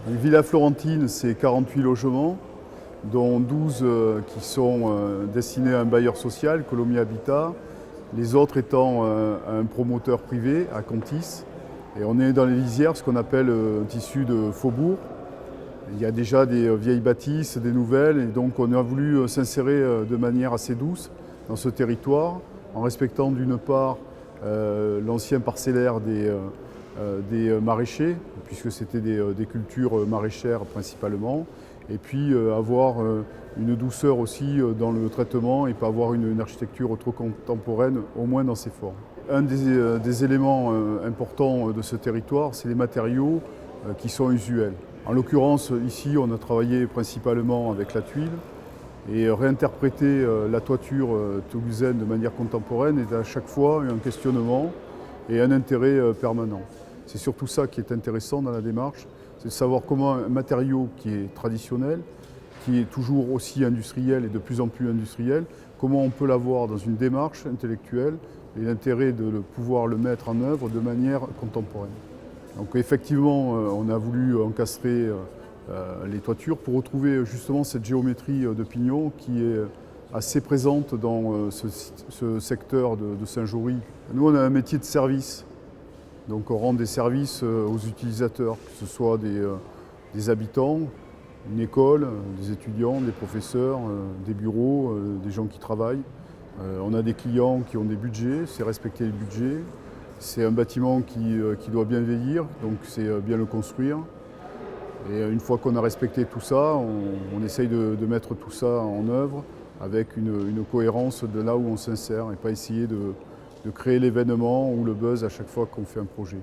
Villa Florentine, c'est 48 logements, dont 12 qui sont destinés à un bailleur social, Colomiers Habitat, les autres étant un promoteur privé à Contis. Et on est dans les lisières, ce qu'on appelle un tissu de faubourg. Il y a déjà des vieilles bâtisses, des nouvelles, et donc on a voulu s'insérer de manière assez douce dans ce territoire, en respectant d'une part l'ancien parcellaire des maraîchers, puisque c'était des cultures maraîchères principalement, et puis avoir une douceur aussi dans le traitement et pas avoir une architecture trop contemporaine, au moins dans ses formes. Un des éléments importants de ce territoire, c'est les matériaux qui sont usuels. En l'occurrence, ici, on a travaillé principalement avec la tuile et réinterpréter la toiture toulousaine de manière contemporaine est à chaque fois un questionnement et un intérêt permanent. C'est surtout ça qui est intéressant dans la démarche, c'est de savoir comment un matériau qui est traditionnel, qui est toujours aussi industriel et de plus en plus industriel, comment on peut l'avoir dans une démarche intellectuelle et l'intérêt de pouvoir le mettre en œuvre de manière contemporaine. Donc effectivement, on a voulu encastrer les toitures pour retrouver justement cette géométrie de pignon qui est assez présente dans ce secteur de Saint-Jory. Nous, on a un métier de service. Donc on rend des services aux utilisateurs, que ce soit des habitants, une école, des étudiants, des professeurs, des bureaux, des gens qui travaillent. On a des clients qui ont des budgets, c'est respecter les budgets. C'est un bâtiment qui doit bien vieillir, donc c'est bien le construire. Et une fois qu'on a respecté tout ça, on essaye de mettre tout ça en œuvre avec une cohérence de là où on s'insère et pas essayer de créer l'événement ou le buzz à chaque fois qu'on fait un projet.